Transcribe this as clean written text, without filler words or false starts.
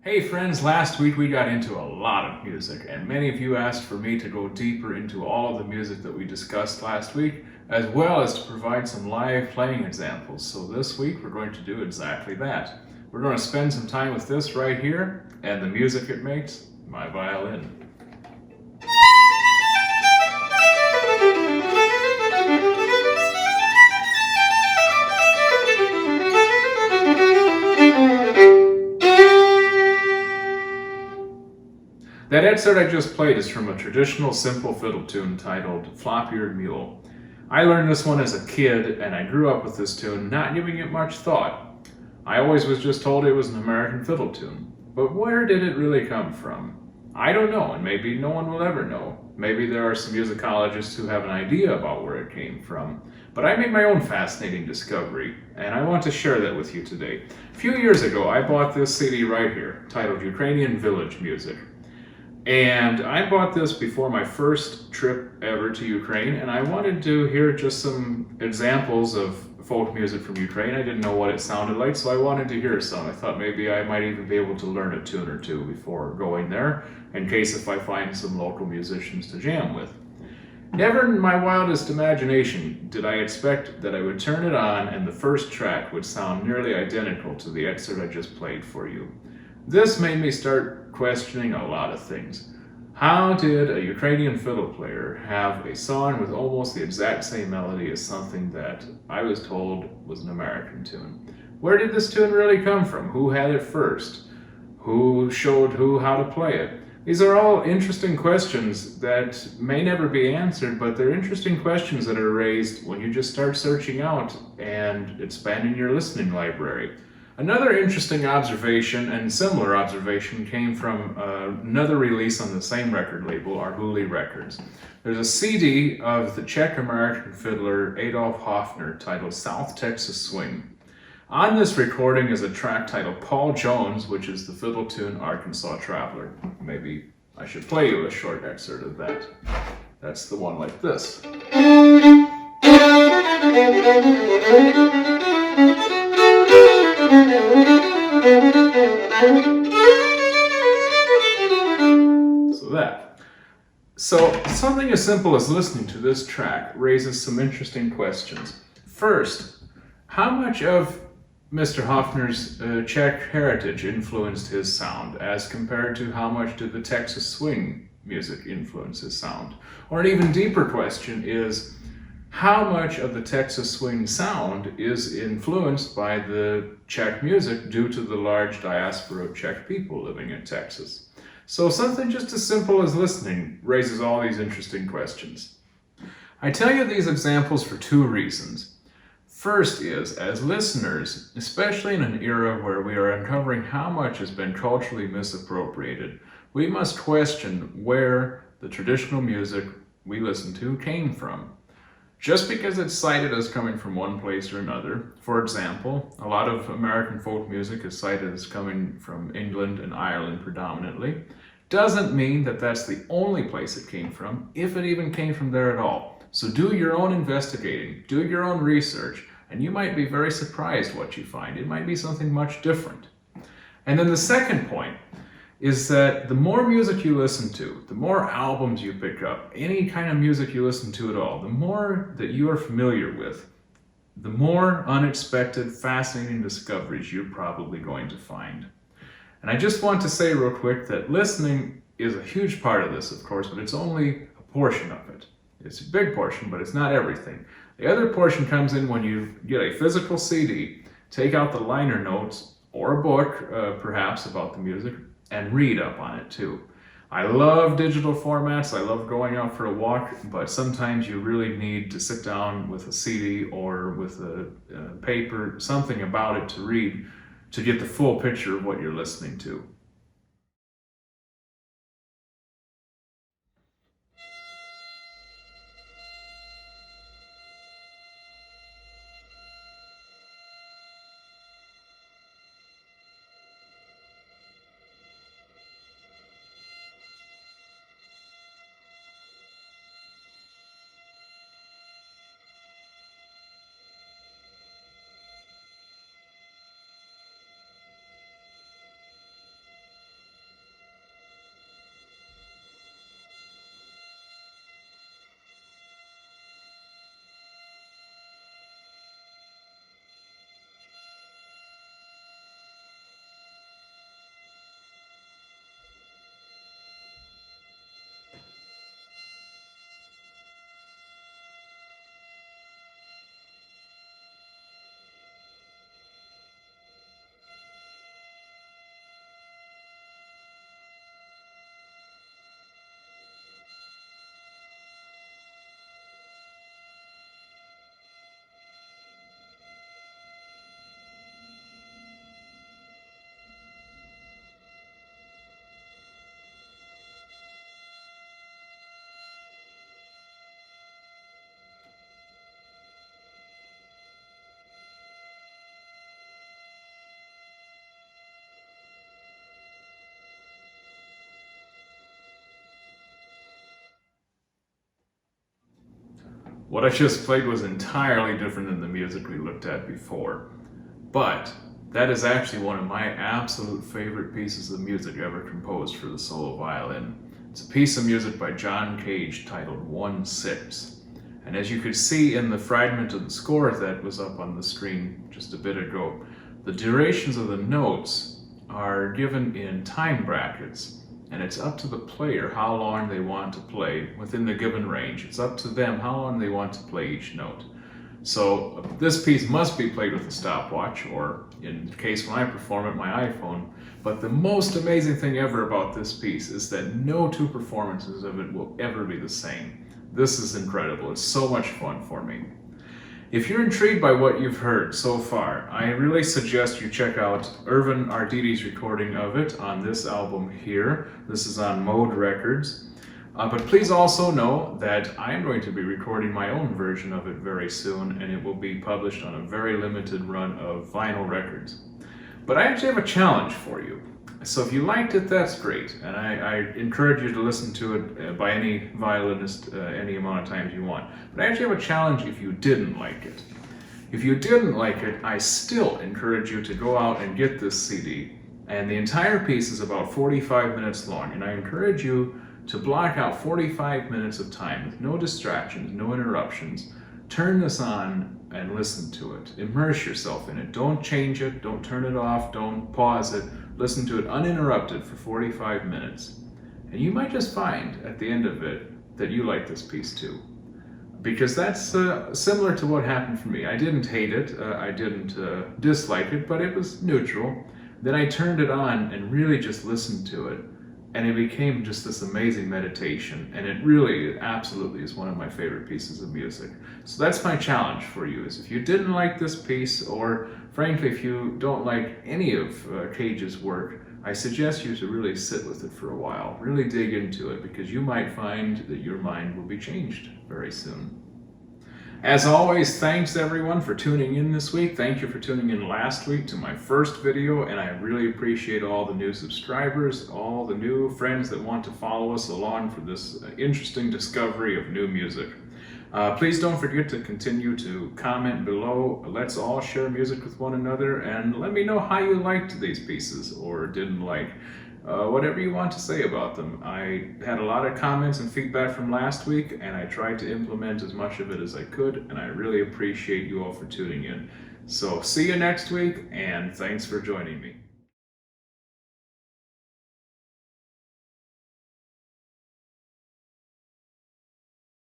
Hey friends, last week we got into a lot of music, and many of you asked for me to go deeper into all of the music that we discussed last week, as well as to provide some live playing examples. So this week we're going to do exactly that. We're going to spend some time with this right here, and the music it makes, my violin. That excerpt I just played is from a traditional simple fiddle tune titled Flop-Eared Mule. I learned this one as a kid, and I grew up with this tune not giving it much thought. I always was just told it was an American fiddle tune. But where did it really come from? I don't know, and maybe no one will ever know. Maybe there are some musicologists who have an idea about where it came from. But I made my own fascinating discovery, and I want to share that with you today. A few years ago, I bought this CD right here, titled Ukrainian Village Music. And I bought this before my first trip ever to Ukraine, and I wanted to hear just some examples of folk music from Ukraine. I didn't know what it sounded like, so I wanted to hear some. I thought maybe I might even be able to learn a tune or two before going there, in case if I find some local musicians to jam with. Never in my wildest imagination did I expect that I would turn it on and the first track would sound nearly identical to the excerpt I just played for you. This made me start questioning a lot of things. How did a Ukrainian fiddle player have a song with almost the exact same melody as something that I was told was an American tune? Where did this tune really come from? Who had it first? Who showed who how to play it? These are all interesting questions that may never be answered, but they're interesting questions that are raised when you just start searching out and expanding your listening library. Another interesting observation and similar observation came from another release on the same record label, Arhoolie Records. There's a CD of the Czech-American fiddler Adolf Hofner titled South Texas Swing. On this recording is a track titled Paul Jones, which is the fiddle tune Arkansas Traveler. Maybe I should play you a short excerpt of that. That's the one like this. So something as simple as listening to this track raises some interesting questions. First, how much of Mr. Hofner's Czech heritage influenced his sound as compared to how much did the Texas swing music influence his sound? Or an even deeper question is, how much of the Texas swing sound is influenced by the Czech music due to the large diaspora of Czech people living in Texas? So something just as simple as listening raises all these interesting questions. I tell you these examples for two reasons. First is, as listeners, especially in an era where we are uncovering how much has been culturally misappropriated, we must question where the traditional music we listen to came from. Just because it's cited as coming from one place or another, for example, a lot of American folk music is cited as coming from England and Ireland predominantly, doesn't mean that that's the only place it came from, if it even came from there at all. So do your own investigating, do your own research, and you might be very surprised what you find. It might be something much different. And then the second point is that the more music you listen to, the more albums you pick up, any kind of music you listen to at all, the more that you are familiar with, the more unexpected, fascinating discoveries you're probably going to find. And I just want to say real quick that listening is a huge part of this, of course, but it's only a portion of it. It's a big portion, but it's not everything. The other portion comes in when you get a physical CD, take out the liner notes, or a book, perhaps, about the music, and read up on it too. I love digital formats, I love going out for a walk, but sometimes you really need to sit down with a CD or with a paper, something about it to read, to get the full picture of what you're listening to. What I just played was entirely different than the music we looked at before. But that is actually one of my absolute favorite pieces of music ever composed for the solo violin. It's a piece of music by John Cage titled 1/6. And as you could see in the fragment of the score that was up on the screen just a bit ago, the durations of the notes are given in time brackets, and it's up to the player how long they want to play within the given range. It's up to them how long they want to play each note. So this piece must be played with a stopwatch, or in the case when I perform it, my iPhone. But the most amazing thing ever about this piece is that no two performances of it will ever be the same. This is incredible. It's so much fun for me. If you're intrigued by what you've heard so far, I really suggest you check out Irvin Arditi's recording of it on this album here. This is on Mode Records. But please also know that I am going to be recording my own version of it very soon, and it will be published on a very limited run of vinyl records. But I actually have a challenge for you. So if you liked it, that's great, and I encourage you to listen to it by any violinist any amount of times you want. But I actually have a challenge if you didn't like it. If you didn't like it, I still encourage you to go out and get this CD. And the entire piece is about 45 minutes long, and I encourage you to block out 45 minutes of time with no distractions, no interruptions. Turn this on and listen to it. Immerse yourself in it. Don't change it, don't turn it off, don't pause it. Listen to it uninterrupted for 45 minutes. And you might just find at the end of it that you like this piece too. Because that's similar to what happened for me. I didn't hate it, I didn't dislike it, but it was neutral. Then I turned it on and really just listened to it. And it became just this amazing meditation, and it really absolutely is one of my favorite pieces of music. So that's my challenge for you, is if you didn't like this piece, or frankly if you don't like any of Cage's work, I suggest you to really sit with it for a while, really dig into it, because you might find that your mind will be changed very soon. As always, thanks everyone for tuning in this week. Thank you for tuning in last week to my first video, and I really appreciate all the new subscribers, all the new friends that want to follow us along for this interesting discovery of new music. Please don't forget to continue to comment below. Let's all share music with one another, and let me know how you liked these pieces or didn't like. Whatever you want to say about them. I had a lot of comments and feedback from last week, and I tried to implement as much of it as I could, and I really appreciate you all for tuning in. So see you next week, and thanks for joining me.